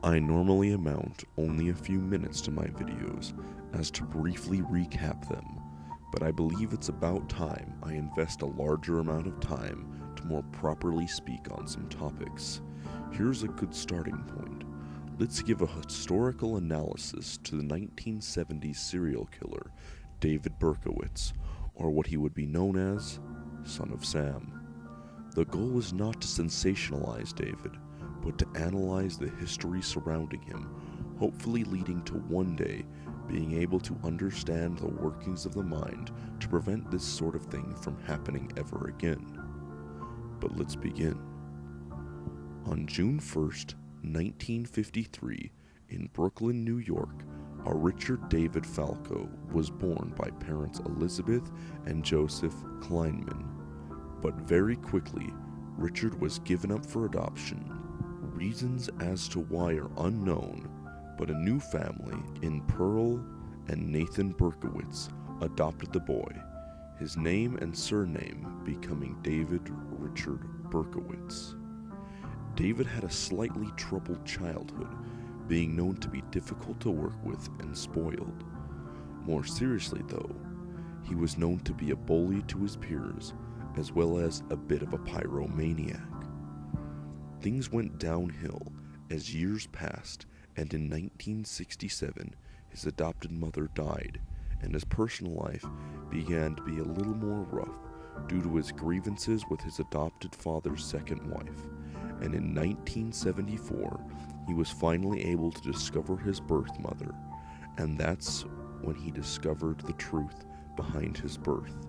I normally amount only a few minutes to my videos as to briefly recap them, but I believe it's about time I invest a larger amount of time to more properly speak on some topics. Here's a good starting point. Let's give a historical analysis to the 1970s serial killer David Berkowitz, or what he would be known as Son of Sam. The goal is not to sensationalize David, but to analyze the history surrounding him, hopefully leading to one day being able to understand the workings of the mind to prevent this sort of thing from happening ever again. But let's begin. On June 1st, 1953, in Brooklyn, New York, a Richard David Falco was born by parents Elizabeth and Joseph Kleinman. But very quickly, Richard was given up for adoption. Reasons as to why are unknown, but a new family in Pearl and Nathan Berkowitz adopted the boy, his name and surname becoming David Richard Berkowitz. David had a slightly troubled childhood, being known to be difficult to work with and spoiled. More seriously though, he was known to be a bully to his peers, as well as a bit of a pyromaniac. Things went downhill as years passed, and in 1967, his adopted mother died, and his personal life began to be a little more rough due to his grievances with his adopted father's second wife. And in 1974, he was finally able to discover his birth mother, and that's when he discovered the truth behind his birth.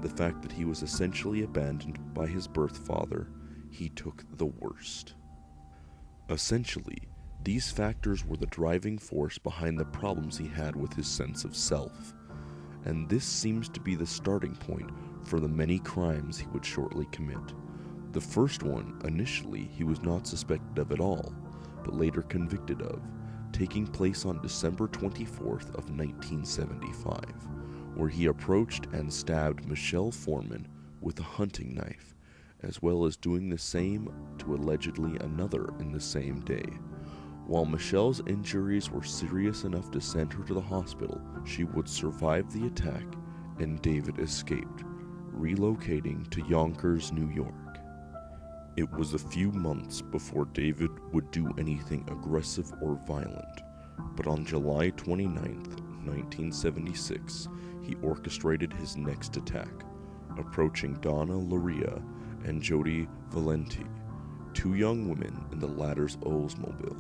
The fact that he was essentially abandoned by his birth father. He took the worst. Essentially, these factors were the driving force behind the problems he had with his sense of self, and this seems to be the starting point for the many crimes he would shortly commit. The first one, initially, he was not suspected of at all, but later convicted of, taking place on December 24th of 1975, where he approached and stabbed Michelle Foreman with a hunting knife, as well as doing the same to allegedly another in the same day. While Michelle's injuries were serious enough to send her to the hospital, she would survive the attack, and David escaped, relocating to Yonkers, New York. It was a few months before David would do anything aggressive or violent, but on July 29th, 1976, he orchestrated his next attack, approaching Donna Luria and Jody Valenti, two young women in the latter's Oldsmobile,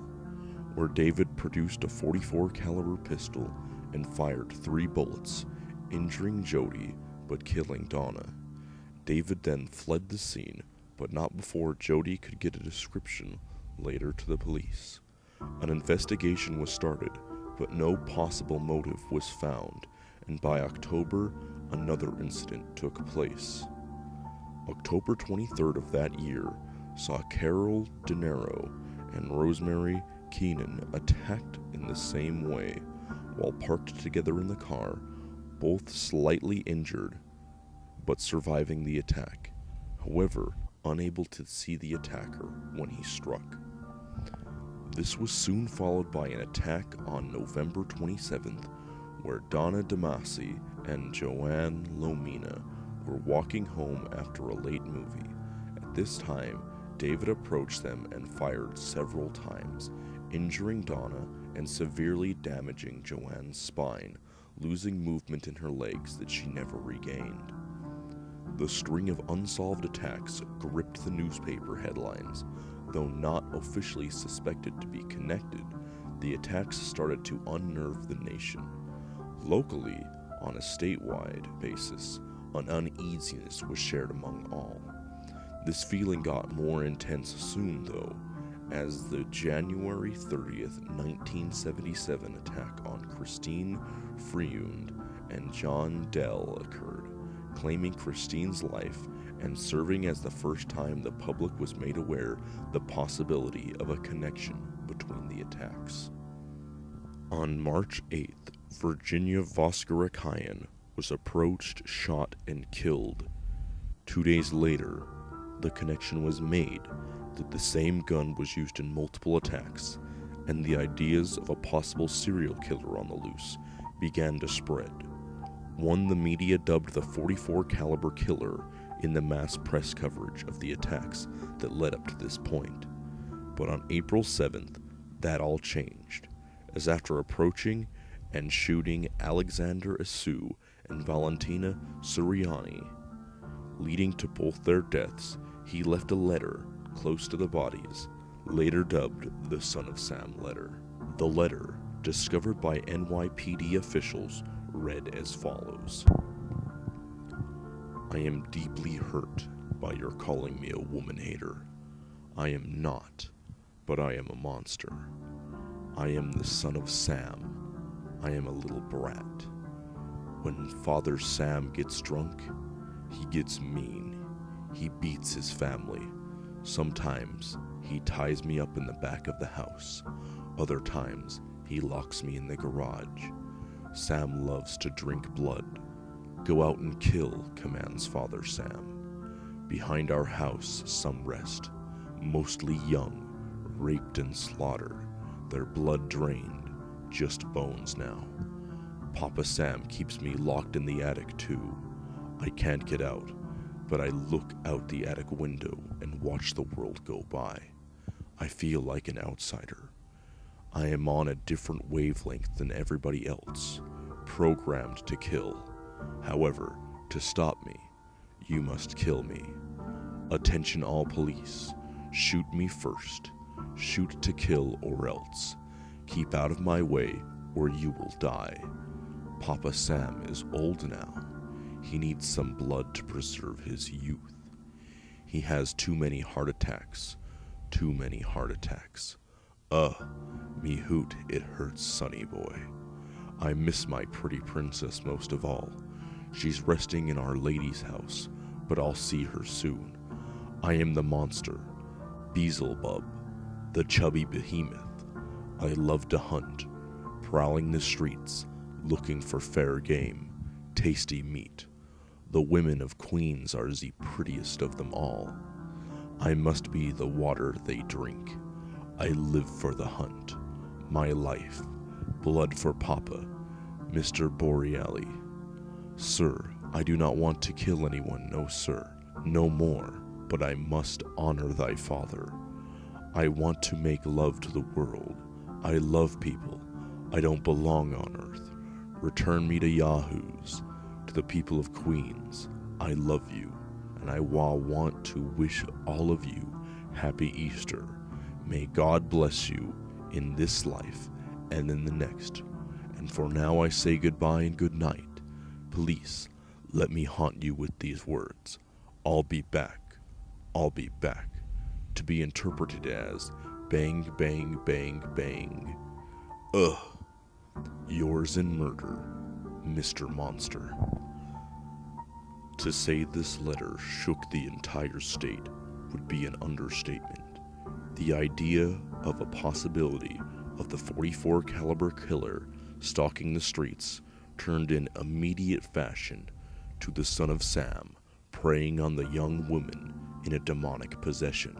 where David produced a .44 caliber pistol and fired 3 bullets, injuring Jody but killing Donna. David then fled the scene, but not before Jody could get a description later to the police. An investigation was started, but no possible motive was found, and by October, another incident took place. October 23rd of that year saw Carol De Niro and Rosemary Keenan attacked in the same way while parked together in the car, both slightly injured but surviving the attack, however unable to see the attacker when he struck. This was soon followed by an attack on November 27th where Donna DeMasi and Joanne Lomina were walking home after a late movie. At this time, David approached them and fired several times, injuring Donna and severely damaging Joanne's spine, losing movement in her legs that she never regained. The string of unsolved attacks gripped the newspaper headlines. Though not officially suspected to be connected, the attacks started to unnerve the nation. Locally, on a statewide basis, an uneasiness was shared among all. This feeling got more intense soon, though, as the January 30th, 1977 attack on Christine Freund and John Dell occurred, claiming Christine's life and serving as the first time the public was made aware the possibility of a connection between the attacks. On March 8th, Virginia Voskarakayan was approached, shot, and killed. 2 days later, the connection was made that the same gun was used in multiple attacks, and the ideas of a possible serial killer on the loose began to spread. One the media dubbed the .44 caliber killer in the mass press coverage of the attacks that led up to this point. But on April 7th, that all changed, as after approaching and shooting Alexander Asu and Valentina Suriani, leading to both their deaths, he left a letter close to the bodies, later dubbed the Son of Sam letter. The letter, discovered by NYPD officials, read as follows: I am deeply hurt by your calling me a woman hater. I am not, but I am a monster. I am the son of Sam. I am a little brat. When Father Sam gets drunk, he gets mean. He beats his family. Sometimes he ties me up in the back of the house. Other times he locks me in the garage. Sam loves to drink blood. Go out and kill, commands Father Sam. Behind our house some rest, mostly young, raped and slaughtered, their blood drained, just bones now. Papa Sam keeps me locked in the attic too. I can't get out, but I look out the attic window and watch the world go by. I feel like an outsider. I am on a different wavelength than everybody else, programmed to kill. However, to stop me, you must kill me. Attention all police, shoot me first. Shoot to kill or else. Keep out of my way or you will die. Papa Sam is old now. He needs some blood to preserve his youth. He has too many heart attacks. Too many heart attacks. Me hoot, it hurts, sonny boy. I miss my pretty princess most of all. She's resting in Our Lady's house, but I'll see her soon. I am the monster, Beelzebub, the chubby behemoth. I love to hunt, prowling the streets, looking for fair game, tasty meat. The women of Queens are the prettiest of them all. I must be the water they drink. I live for the hunt. My life, blood for Papa, Mr. Boreali. Sir, I do not want to kill anyone, no sir, no more, but I must honor thy father. I want to make love to the world. I love people. I don't belong on earth. Return me to Yahoos, to the people of Queens. I love you, and I want to wish all of you Happy Easter. May God bless you in this life and in the next. And for now I say goodbye and good night. Police, let me haunt you with these words. I'll be back. I'll be back. To be interpreted as bang, bang, bang, bang. Yours in murder, Mr. Monster. To say this letter shook the entire state would be an understatement. The idea of a possibility of the .44 caliber killer stalking the streets turned in immediate fashion to the Son of Sam preying on the young woman in a demonic possession.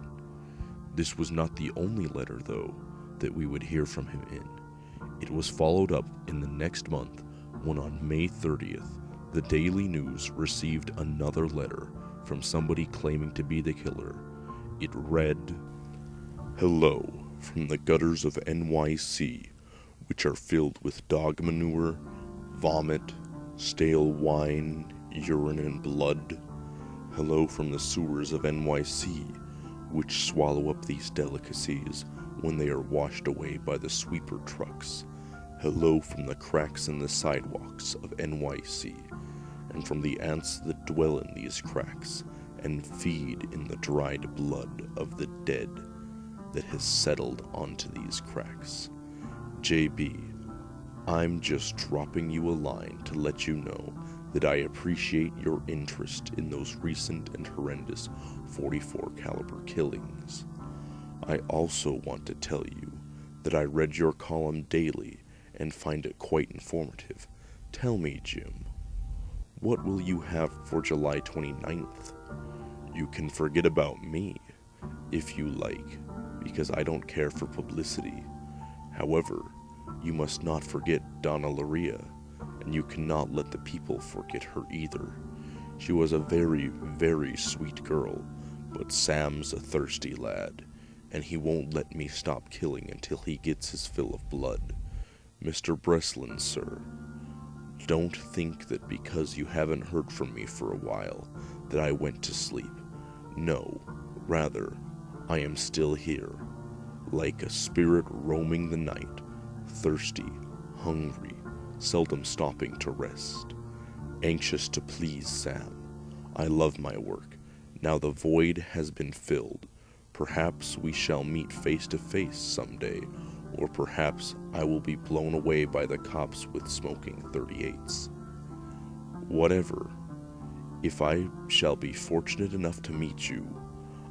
This was not the only letter, though, that we would hear from him in. It was followed up in the next month when on May 30th, the Daily News received another letter from somebody claiming to be the killer. It read, "Hello from the gutters of NYC, which are filled with dog manure, vomit, stale wine, urine, and blood. Hello from the sewers of NYC, which swallow up these delicacies when they are washed away by the sweeper trucks. Hello from the cracks in the sidewalks of NYC, and from the ants that dwell in these cracks and feed in the dried blood of the dead that has settled onto these cracks. JB, I'm just dropping you a line to let you know that I appreciate your interest in those recent and horrendous .44 caliber killings. I also want to tell you that I read your column daily and find it quite informative. Tell me, Jim, what will you have for July 29th? You can forget about me, if you like, because I don't care for publicity. However, you must not forget Donna Luria, and you cannot let the people forget her either. She was a very, very sweet girl, but Sam's a thirsty lad, and he won't let me stop killing until he gets his fill of blood. Mr. Breslin, sir, don't think that because you haven't heard from me for a while that I went to sleep. No, rather, I am still here, like a spirit roaming the night, thirsty, hungry, seldom stopping to rest, anxious to please Sam. I love my work. Now the void has been filled. Perhaps we shall meet face to face someday, or perhaps I will be blown away by the cops with smoking 38s. Whatever. If I shall be fortunate enough to meet you,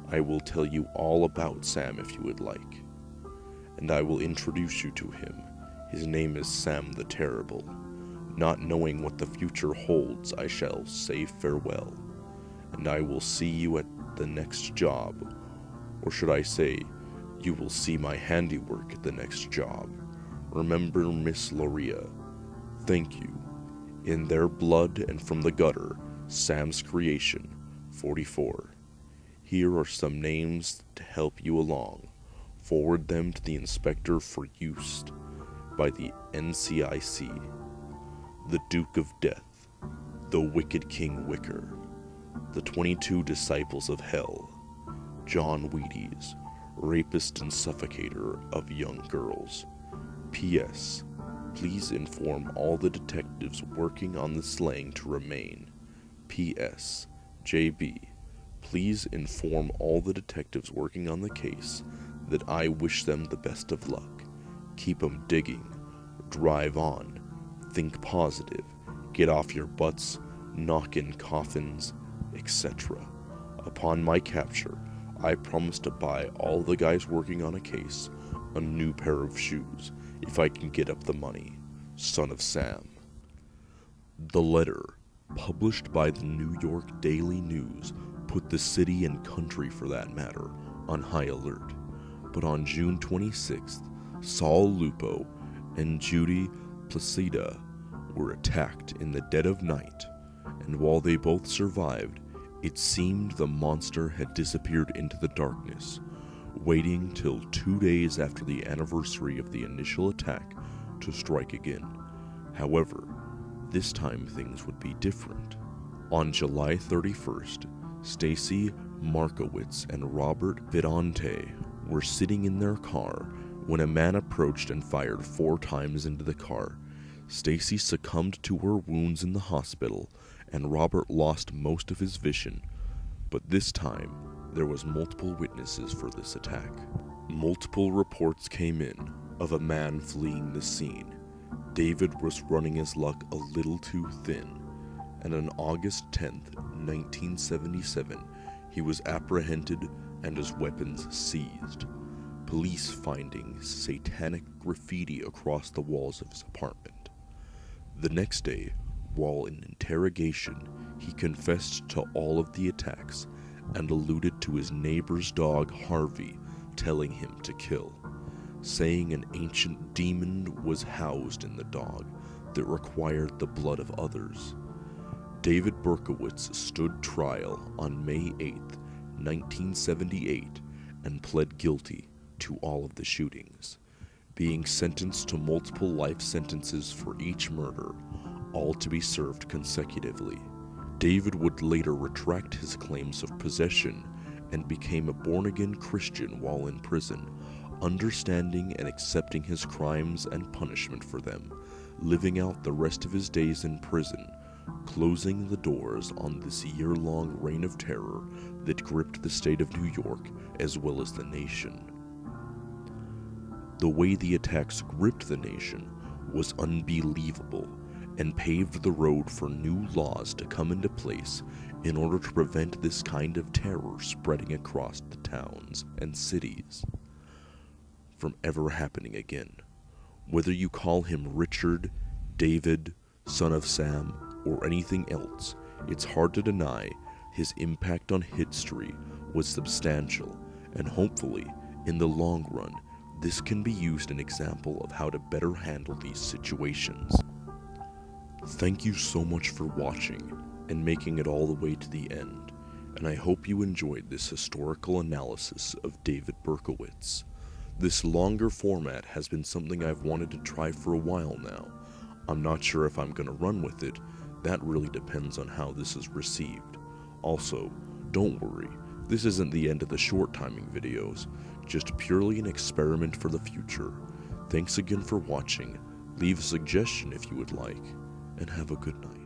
I will tell you all about Sam if you would like. And I will introduce you to him. His name is Sam the Terrible. Not knowing what the future holds, I shall say farewell. And I will see you at the next job. Or should I say, you will see my handiwork at the next job. Remember Miss Luria. Thank you. In their blood and from the gutter, Sam's creation, 44. Here are some names to help you along. Forward them to the inspector for use by the NCIC. The Duke of Death, the Wicked King Wicker, the 22 Disciples of Hell, John Wheaties, rapist and suffocator of young girls. P.S. Please inform all the detectives working on the slaying to remain. P.S. J.B. Please inform all the detectives working on the case that I wish them the best of luck. Keep 'em digging. Drive on. Think positive. Get off your butts. Knock in coffins, etc. Upon my capture, I promise to buy all the guys working on a case a new pair of shoes if I can get up the money. Son of Sam. The letter, published by the New York Daily News, put the city and country for that matter on high alert. But on June 26th, Saul Lupo and Judy Placida were attacked in the dead of night, and while they both survived, it seemed the monster had disappeared into the darkness, waiting till 2 days after the anniversary of the initial attack to strike again. However, this time things would be different. On July 31st, Stacy Berkowitz and Robert Vidante were sitting in their car when a man approached and fired 4 times into the car. Stacy succumbed to her wounds in the hospital, and Robert lost most of his vision. But this time, there was multiple witnesses for this attack. Multiple reports came in of a man fleeing the scene. David was running his luck a little too thin, and on August 10th, 1977, he was apprehended and his weapons seized. Police finding satanic graffiti across the walls of his apartment. The next day, while in interrogation, he confessed to all of the attacks and alluded to his neighbor's dog Harvey telling him to kill, saying an ancient demon was housed in the dog that required the blood of others. David Berkowitz stood trial on May 8, 1978, and pled guilty to all of the shootings, being sentenced to multiple life sentences for each murder, all to be served consecutively. David would later retract his claims of possession and became a born-again Christian while in prison, understanding and accepting his crimes and punishment for them, living out the rest of his days in prison, closing the doors on this year-long reign of terror that gripped the state of New York as well as the nation. The way the attacks gripped the nation was unbelievable and paved the road for new laws to come into place in order to prevent this kind of terror spreading across the towns and cities from ever happening again. Whether you call him Richard, David, Son of Sam, or anything else, it's hard to deny his impact on history was substantial, and hopefully, in the long run, This can be used as an example of how to better handle these situations. Thank you so much for watching and making it all the way to the end, and I hope you enjoyed this historical analysis of David Berkowitz. This longer format has been something I've wanted to try for a while now. I'm not sure if I'm going to run with it. That really depends on how this is received. Also, don't worry, this isn't the end of the short timing videos, just purely an experiment for the future. Thanks again for watching, leave a suggestion if you would like, and have a good night.